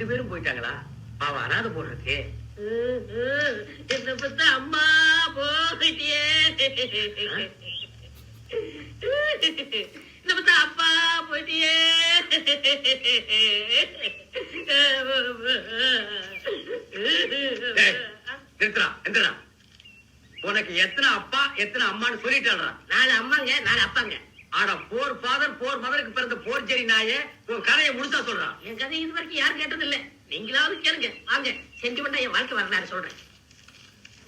ரெண்டு பேரும் போயிட்டாங்களா? பாவம் அனாதை போடுறதுக்கு. என்ன பத்த அம்மா போயிட்டியே, என்ன பத்த அப்பா போயிட்டியே. நிறுத்துறா நிறுத்துறா. உனக்கு எத்தனை அப்பா எத்தனை அம்மான்னு சொல்லிட்டாளா? 4 அம்மாங்க 4 அப்பாங்க. ஆனா 4 ஃபாதர் 4 மதருக்கு பிறந்த போர்ஜரி நாயே உன் கதையை முழுசா சொல்றான். என் கதை இது வரைக்கும் யாரும் கேட்டது இல்ல. நீங்களாவது கேளுங்க வாங்க. சென்டிமெண்டா என் வாழ்க்கை வரலாறு சொல்றேன்.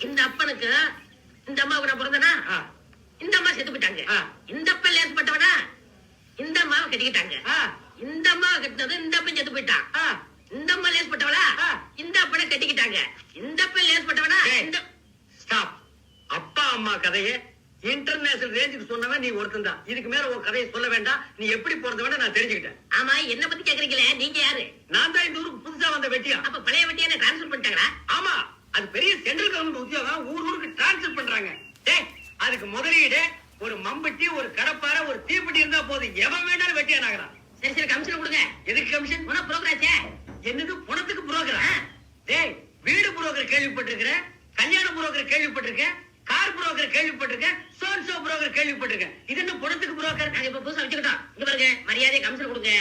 இந்த அப்பனுக்கு இந்த அம்மாவுக்கு நான் பிறந்தனா, இந்த அம்மா செத்து போயிட்டாங்க. இந்த அப்ப லேசப்பட்டவனா, இந்த அம்மாவை கட்டிக்கிட்டாங்க. இந்த அம்மாவை கட்டினது இந்த அப்பன் செத்து போயிட்டான். இந்த அம்மா லேசப்பட்டவளா, இந்த அப்பனை கட்டிக்கிட்டாங்க. இந்த அப்பன் லேசப்பட்டவனா. ஸ்டாப். அப்பா அம்மா கதையை இன்டர்நேஷனல் ரேஞ்சுக்கு சொன்னவன் நீ ஒருத்தன் தான். இதுக்கு மேல உன் கதையை சொல்ல வேண்டாம். நீ எப்படி பிறந்தவன நான் தெரிஞ்சுக்கிட்டேன். ஆமா, என்ன பத்தி கேக்குறீங்களே, நீங்க யாரு? நான் தான் இந்த ஊருக்கு புதுசா வந்த வெட்டியா. அப்ப பழைய வெட்டியா டிரான்ஸ்பர் பண்ணிட்டாங்களா? ஆமா, அது பெரிய சென்ட்ரல் கவர்மெண்ட் உத்தியோகம். ஊருக்கு டிரான்ஸ்பர் பண்றாங்க. அதுக்கு முதலீடு ஒரு மம்பட்டி, ஒரு கடப்பார, ஒரு தீப்பெட்டி இருந்தா போதும். எவன் வேண்டாலும் வெட்டியா ஆகலாம். சரி சரி, கமிஷன் கொடுங்க. எதுக்கு கமிஷன்? உன புரோக்கராச்சே. என்னது பணத்துக்கு புரோக்கரா? டேய், வீடு புரோக்கர் கேள்விப்பட்டிருக்கிறேன், கல்யாண புரோக்கர் கேள்விப்பட்டிருக்கேன், கார் புரோக்கர் கேள்விப்பட்டிருக்கேன், சோன்சோ புரோக்கர் கேள்விப்பட்டிருக்கேன். இது என்ன பணத்துக்கு புரோக்கர்? நாங்க இப்ப புதுசா வச்சுக்கிட்டோம். இங்க பாருங்க, மரியாதை கமிஷன் கொடுங்க.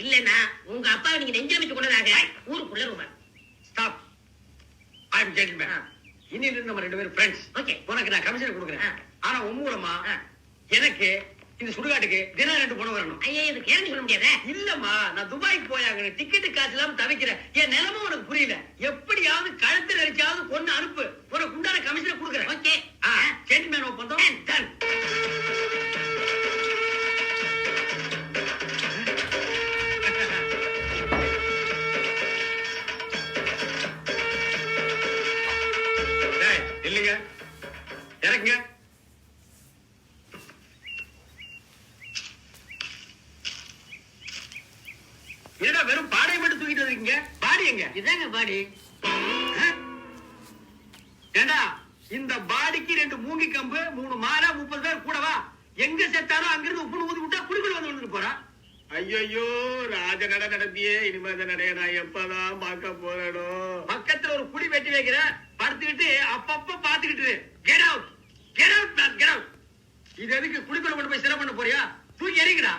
இல்லன்னா உங்க அப்பாவை நீங்க நெஞ்சில வச்சு கொண்டதாக ஊருக்குள்ள ரூபா. ஸ்டாப். ஐ அம் ஜென்டில்மேன். இன்னில இருந்து நம்ம 2 பேரும் ஃப்ரெண்ட்ஸ். ஓகே, உனக்கு நான் கமிஷன் கொடுக்குறேன். ஆனா உம்மூலமா எனக்கு இந்த சுடுகாட்டுக்கு தினம் 2 பணம் வரணும். ஐயா, இது கேரண்டி சொல்ல முடியாதே. இல்லம்மா, நான் துபாய்க்கு போயாங்க. டிக்கெட்டு காசு இல்லாம தவிக்கிறேன். என் நிலைமை உனக்கு புரியல. எப்படியாவது கழுத்து நெரிச்சாவது கொண்டு அனுப்பு. உனக்கு உண்டான கமிஷனை கொடுக்குறேன். ஓகே, ஜென்டில்மேன் ஒப்பந்தம் டன். இல்லைங்க, இறக்குங்க. என்னடா வெறும் பாடையை மட்டும் தூக்கிட்டு இருக்கீங்க? பாடி எங்க? இதாங்க பாடி. ஏண்டா, இந்த பாடிக்கு 2 மூங்கி கம்பு, 3 மாலை, 30 பேர் கூடவா? எங்க செத்தாலும் அங்கிருந்து உப்பு ஊதி விட்டா குடிக்குள்ள வந்து வந்துட்டு போறா. ஐயோ, ராஜ நட நடத்தியே. இனிமே நடைய நான் எப்பதான் பார்க்க போறேனோ. பக்கத்துல ஒரு குடி வெட்டி வைக்கிற, படுத்துக்கிட்டு அப்பப்ப பாத்துக்கிட்டு get out get out get out. இது எதுக்கு? குடிக்குள்ள கொண்டு போய் சிறை பண்ண போறியா? தூக்கி எறிங்கடா.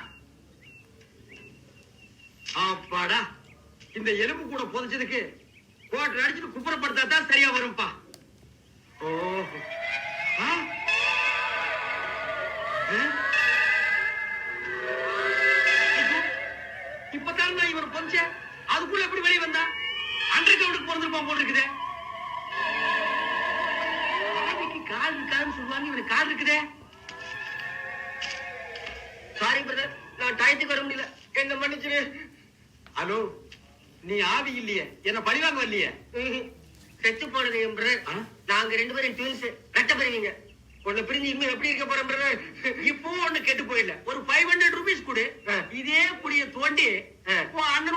அப்பாடா, இந்த எலும்பு கூட புதைச்சதுக்கு கோட்டை அடிச்சுட்டு குப்புறப்படுத்தா தான் சரியா வரும்பா. ஓஹோ, இப்பதான் நான் இவன் புதைச்ச. அதுக்குள்ள எப்படி வெளியே வந்தா? அண்டர் கிரவுண்டுக்கு பிறந்திருப்பான் போல் இருக்குது. கால் இருக்காதுன்னு சொல்லுவாங்க, இவனுக்கு கால் இருக்குதே. சாரி பிரதர், நான் டயத்துக்கு வர முடியல, என்ன மன்னிச்சிரு. ஹலோ, நீ ஆவி இல்லையே, என்ன பழிவாங்க வரலையே? செத்து போனது என் பிரதர். நாங்க 2 பேரும் ட்வின்ஸ், ரெட்ட பிரிவீங்க. உன்னை பிரிஞ்சு இனிமே எப்படி இருக்க போறேன் பிரதர்? இப்போ ஒண்ணு கெட்டு போயிடல. ஒரு 500 ரூபீஸ் கொடு, இதே புடிய தோண்டி அண்ணன்